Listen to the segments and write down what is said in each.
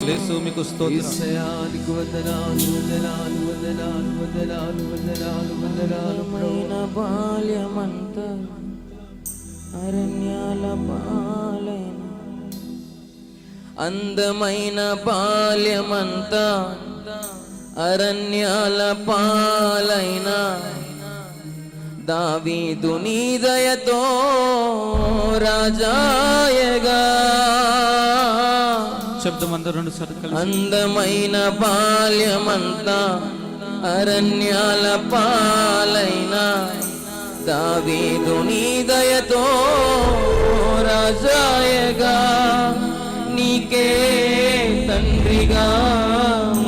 యేసు మీకు స్తోత్రం. యేసయ్యానికి వందనాలు వందనాలు వందనాలు వందనాలు వందనాలు వందనాలు. బాల్యమంతా అరణ్యాల పాలైన, అందమైన బాల్యమంతా అరణ్యాల పాలైన, దావీదు నీ దయతో రాజాయగా. శబ్దమందరూ రెండు సార్లు. అందమైన బాల్యమంతా అరణ్యాల పాలైన, దావీదు నీ దయతో రాజాయగా. నీకే తండ్రిగా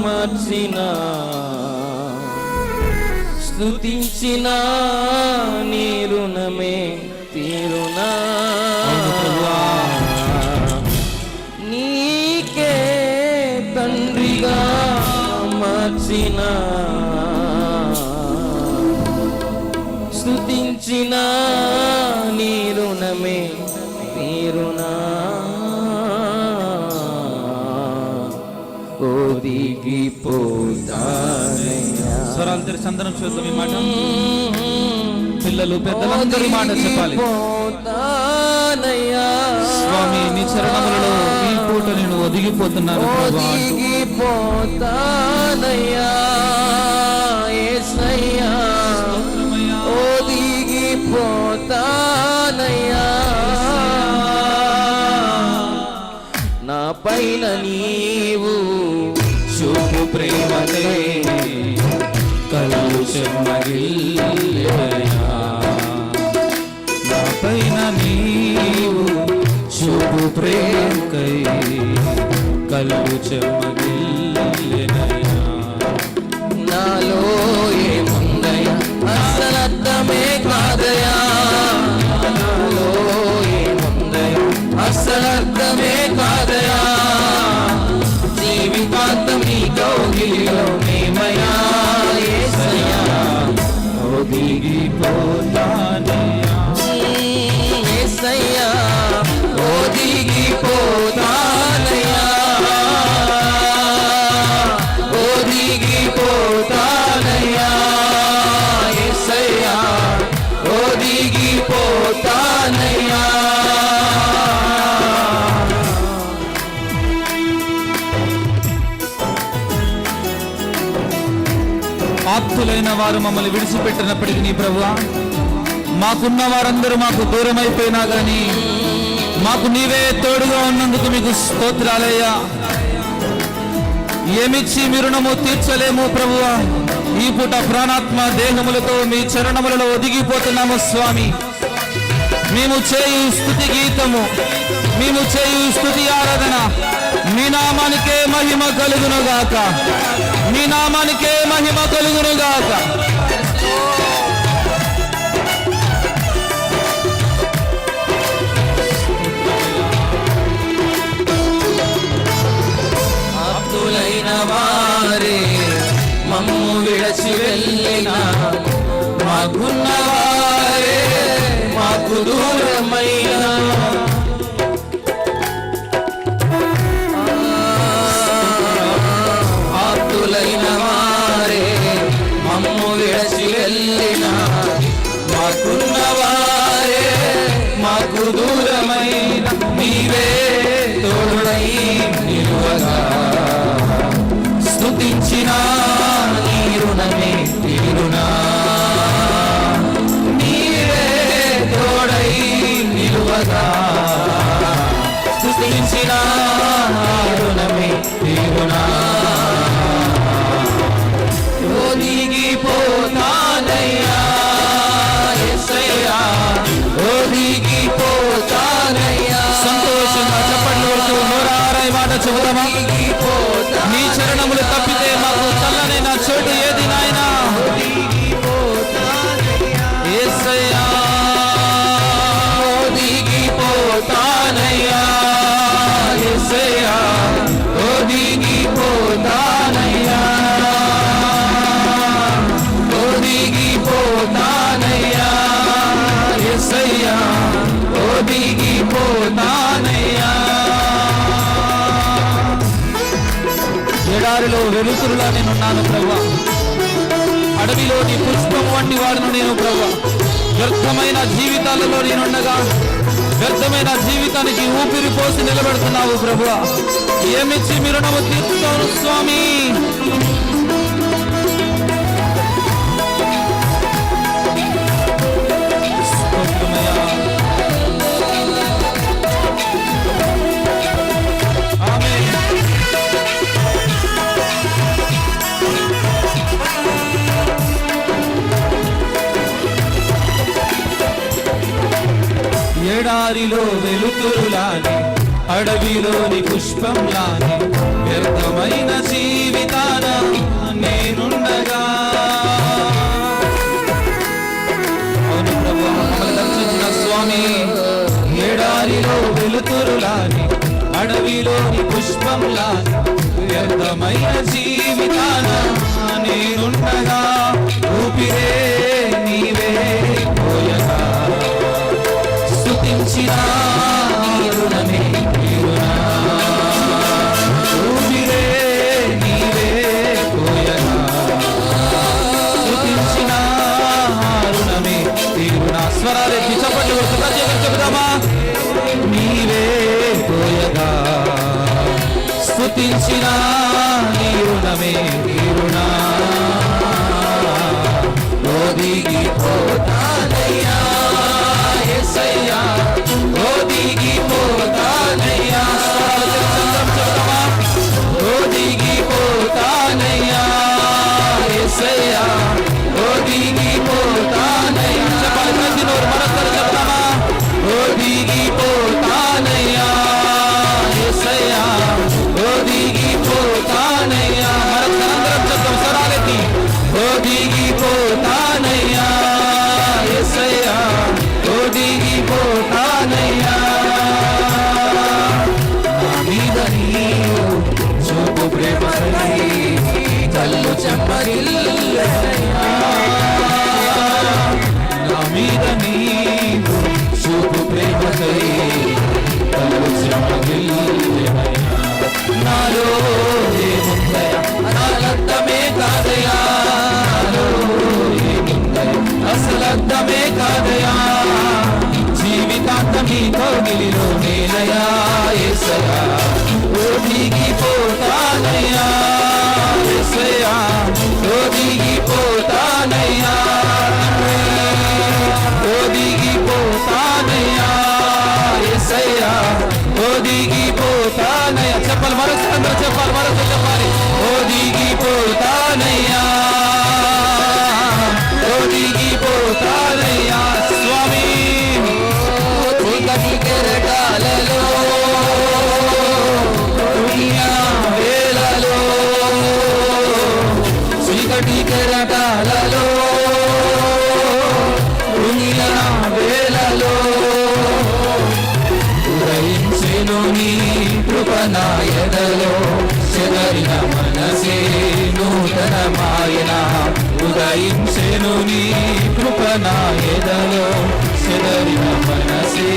మార్చిన, స్తుతించిన నీ రుణమే తీరునా. నీకే తండ్రిగా మార్చిన, స్తుతించిన నీ రుణమే తీరునా. ఒదిగిపోతానయ్యా. స్వరాలు తెరిచి అందరం చూద్దాం ఈ మాట. పిల్లలు పెద్దలందరూ మాట చెప్పాలి. స్వామి నీ చరణములలో ఈ పూట నేను ఒదిగిపోతున్నాను. ఒదిగిపోతానయ్యా యేసయ్యా, ఒదిగిపోతానయ్యా. నా పైన నీవు చూపు ప్రేమనే కళ్ళు చెమ్మగిల్లెనయా. నా పైన నీవు చూపు ప్రేమకై కళ్ళు చెమ్మగిల్లెనయా. నాలో ఏముందయ్యా అసలర్థమే కాదయా, నాలో ఏముందయ్యా అసలర్థమే కాదయా. జీవితాంతం నీ కౌగిలిలో మేమయా యేసయ్యా, ఒదిగిపోతానయ్యా యేసయ్యా, ఒదిగిపోతానయ్యా, ఒదిగిపోతానయ్యా యేసయ్యా, ఒదిగిపోతానయ్యా. ఆప్తులైన వారు మమ్మల్ని విడిచిపెట్టినప్పటికీ నీ ప్రభువా, మాకున్న వారందరూ మాకు దూరం అయిపోయినా కానీ మాకు నీవే తోడుగా ఉన్నందుకు మీకు స్తోత్రాలయ్యా. ఏమిచ్చి మీ రుణము తీర్చలేము ప్రభువా. ఈ పూట ప్రాణాత్మ దేహములతో మీ చరణములలో ఒదిగిపోతున్నాము స్వామి. మేము చేయు స్తుతి గీతము, మేము చేయు స్తుతి ఆరాధన మీ నామానికే మహిమ కలుగునుగాక, మీ నామానికే మహిమ కలుగునుగాక. ఆప్తులైన వారే మమ్ము విడచి వెళ్ళిన, మాకున్న వారే మాకు దూరమైన, ఆప్తులైన వారే మమ్ము విడచి వెళ్ళిన, మాకున్న వారే మాకు దూరమైన, నీవే తోడై నిలువగా. స్తుతించిన నీ రుణమే తీరునా, నీవే తోడై నిలువగా. స్తుతించిన రుణమే తీరునా. ఒదిగిపోతానయ్యా యేసయ్యా, ఒదిగిపోతానయ్యా. సంతోషంగా చప్పట్లు కొడుతూ నోరారాయి మాట చెబుతామా. నీ చరణములు తప్పితే మాకు చల్లనైన చోటు ఏది నాయనా. యేసయ్యా, ఒదిగిపోతానయ్యా యేసయ్యా, ఒదిగిపోతానయ్యా, ఒదిగిపోతానయ్యా యేసయ్యా, ఒదిగిపోతానయ్యా. ఎడారిలో వెలుతురులా నేనున్నాను ప్రభువా. అడవిలోని పుష్పం వంటి వాడును నేను ప్రభువా. వ్యర్థమైన జీవితాలలో నేనుండగా వ్యర్థమైన జీవితానికి ఊపిరి పోసి నిలబెడుతున్నావు ప్రభువా. ఏమిచ్చి మీరు నమ్ము తీర్చుతాను స్వామి. ఎడారిలో వెలుతురులాని అడవిలోని పుష్పంలాని వ్యర్థమైన జీవితాన నేనుండగా. అవును ప్రభువా, మమ్మల్ని దర్శించిన స్వామి. ఎడారిలో వెలుతురులాని అడవిలోని పుష్పంలాని వ్యర్థమైన జీవితాన నేనుండగా. ఊపిరే నీవే పోయగా స్తుతించినా రుణమే తీరునా. ఊపిరే నీవే పోయగా స్తుతించినా రుణమే తీరునా. స్వరాలెత్తి చప్పట్లు కొడుతూ ప్రత్యేకంగా చెబుదామా. నీవే పోయగా స్తుతించినా నీ రుణమే తీరునా. ఒదిగిపోతానయ్యా యేసయ్యా, ఒదిగిపోతానయ్యా. ఒదిగిపోతానయ్యా యేసయ్యా, ఒదిగిపోతానయ్యా. చెప్పాలి ప్రతి నోరు మనస్సులో చెప్తామా. ఒదిగిపోతానయ్యా యేసయ్యా, ఒదిగిపోతానయ్యా. మనందరం చెప్తాం స్వరాలెత్తి. ఒదిగిపోతానయ్యా యేసయ్యా, ఒదిగిపోతానయ్యా. నా మీద నీవు చూపు ప్రేమ కళ్ళు చెమ్మగిల్లయ్యా. నా మీద నీవు చూపు ప్రేమ కళ్ళు చెమ్మగిల్లయ్యా. నాలో ఏముందయా నాలద్దమే కాదయా, అసలద్దమే కాదయా. జీవితాంతం నీ కౌగిలిలో నేనయా యేసయ్యా. ఒదిగిపోతానయ్యా యేసయ్యా, ఒదిగిపోతానయ్యా. ఒదిగిపోతానయ్యా యేసయ్యా, ఒదిగిపోతానయ్యా. చెప్పాలి మరొకసారి, అందరూ చెప్పాలి, మరొకసారి చెప్పాలి. ఒదిగిపోతానయ్యా, ఒదిగిపోతానయ్యా స్వామి. చీకటి కెరటాలలో వేళలో, చీకటి కెరటాలలో వేళలో ఉదయించెను నీ కృప నా ఎదలో. చెదరిన మనసే నూతనమాయన. ఉదయించెను నీ కృప నా ఎదలో. చెదరిన మనసే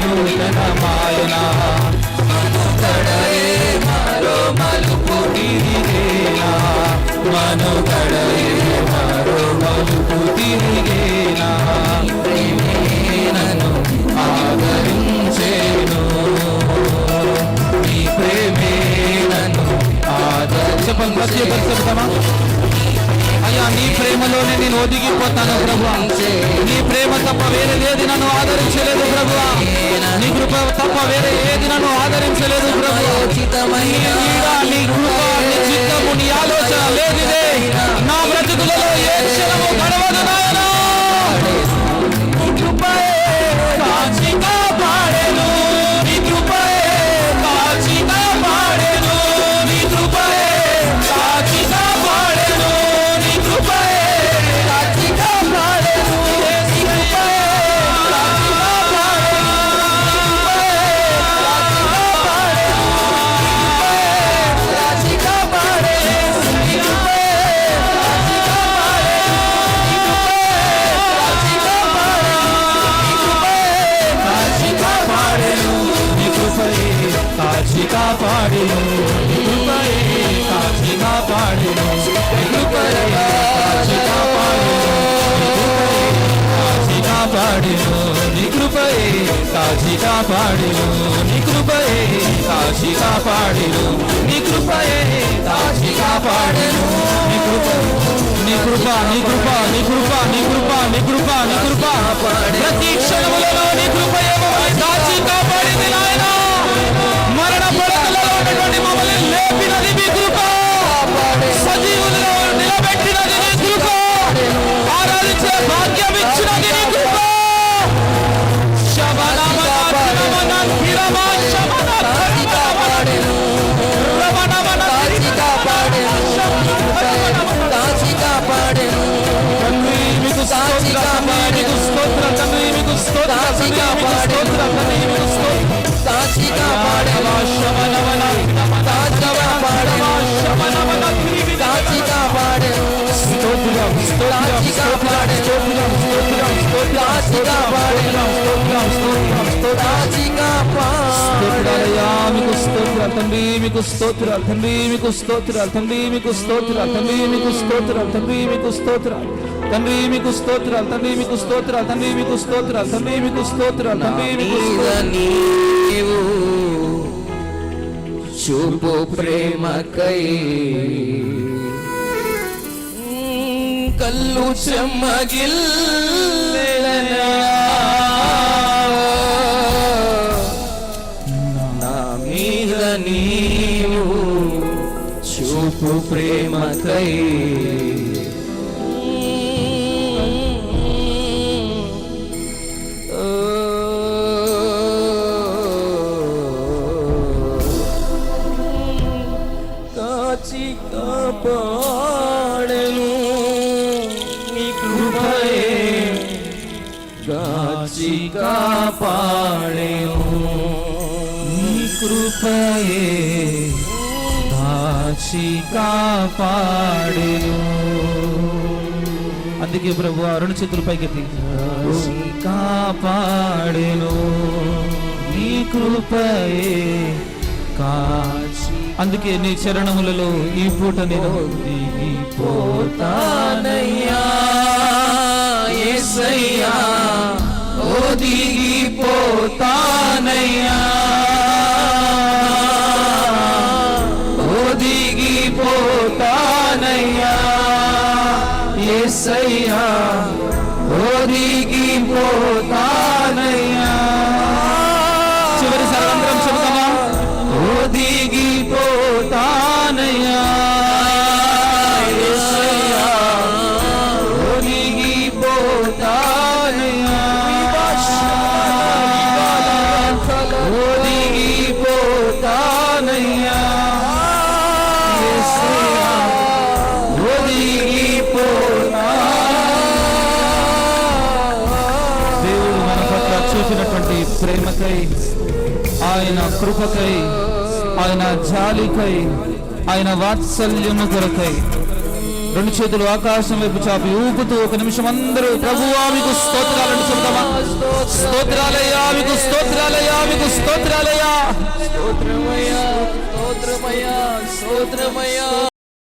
నూతనమాయన. మనుగడయే మరో మలుపు తిరిగేనా, మనుగడయే మరో మలుపు తిరిగేనా. నన్ను ఆదరించేను, నీ ప్రేమే నన్ను ఆదరించమని ప్రత్యేకంగా చెప్తామా. అయ్యా నీ ప్రేమలోనే నేను ఒదిగిపోతాను ప్రభువా. నీ ప్రేమ తప్ప వేరే ఏది నన్ను ఆదరించలేదు ప్రభువా. నీ కృప తప్ప వేరే ఏది నన్ను ఆదరించలేదు ప్రభువా. నీ కృప, నీ చిత్తము, నీ ఆలోచన లేనిదే నా బ్రతుకులలో ఏ క్షణము గడవదు నాయనా. నీ కృపయే కాచిగా పాడెను, నీ కృపయే కాచిగా పాడెను, నీ కృపయే కాచిగా పాడెను, నీ కృపయే కాచిగా పాడెను, నీ కృపయే కాచిగా పాడెను, నీ కృపయే కాచిగా పాడెను, నీ కృపయే కాపాడెను నీ కృపయే కాచి కాపాడెను నీ కృపయే కాచి కాపాడెను నీ కృప నీ కృప నీ కృప నీ కృప నీ కృప నీ కృప నీ కృప ప్రతి క్షణములలో నీ కృపయే మమ్మల్ని కాచి కాపాడింది నాయన మరణ పడకలలో ఉన్నటువంటి మమ్మల్ని లేపినది మీ కృప సజీవులలో నిలబెట్టినది నీ కృప ఆరాధించే భాగ్యం ఇచ్చినది నీ కృప తండ్రి మీకు స్తోత్రాలు తండ్రి మీకు స్తోత్రాలు తండ్రి మీకు స్తోత్రాలు తండ్రి మీకు స్తోత్రాలు తండ్రి మీకు స్తోత్రాలు తండ్రి మీకు స్తోత్రాలు తండ్రి మీకు స్తోత్రాలు తండ్రి మీకు స్తోత్రాలు తండ్రి మీకు స్తోత్రాలు తండ్రి మీకు నీవు చూపు ప్రేమకై కళ్ళు చెమ్మగిల్లెనా నా మీద నీవు చూపు ప్రేమకై కాచి కాపాడెను నీ కృపయే కాచి కాపాడెను నీ కృపయే కాచి కాపాడెను అందుకే ప్రభు రెండు చేతులు పైకెత్తి కాపాడెను నీ కృపయే కాచి అందుకే నీ చరణములలో ఈ పూట నేను దిగిపోతానయ్యా యేసయ్యా ఓ దిగిపోతానయ్యా ఓ దిగిపోతానయ్యా యేసయ్యా ఓ దిగిపోతానయ్యా చివరిసారి అందరం చెబుతామా ఓ దిగిపోతానయ్యా యేసయ్యా ఓ దిగిపోతానయ్యా ఓ దిగిపోతానయ్యా యేసయ్యా ఓ దిగిపోతా దేవుడు మన పట్ల చూపినటువంటి ప్రేమకై ఆయన కృపకై ఆయన జాలికై ఆయన వాత్సల్యము కొరకై రెండు చేతులు ఆకాశం వైపు చాపి ఊపుతూ ఒక నిమిషం అందరూ ప్రభువా మీకు స్తోత్రాలను చెబుతామా స్తోత్రాలయ్యా మీకు స్తోత్రాలయ్యా మీకు స్తోత్రాలయ్యా స్తోత్రమయ్యా స్తోత్రమయ్యా స్తోత్రమయ్యా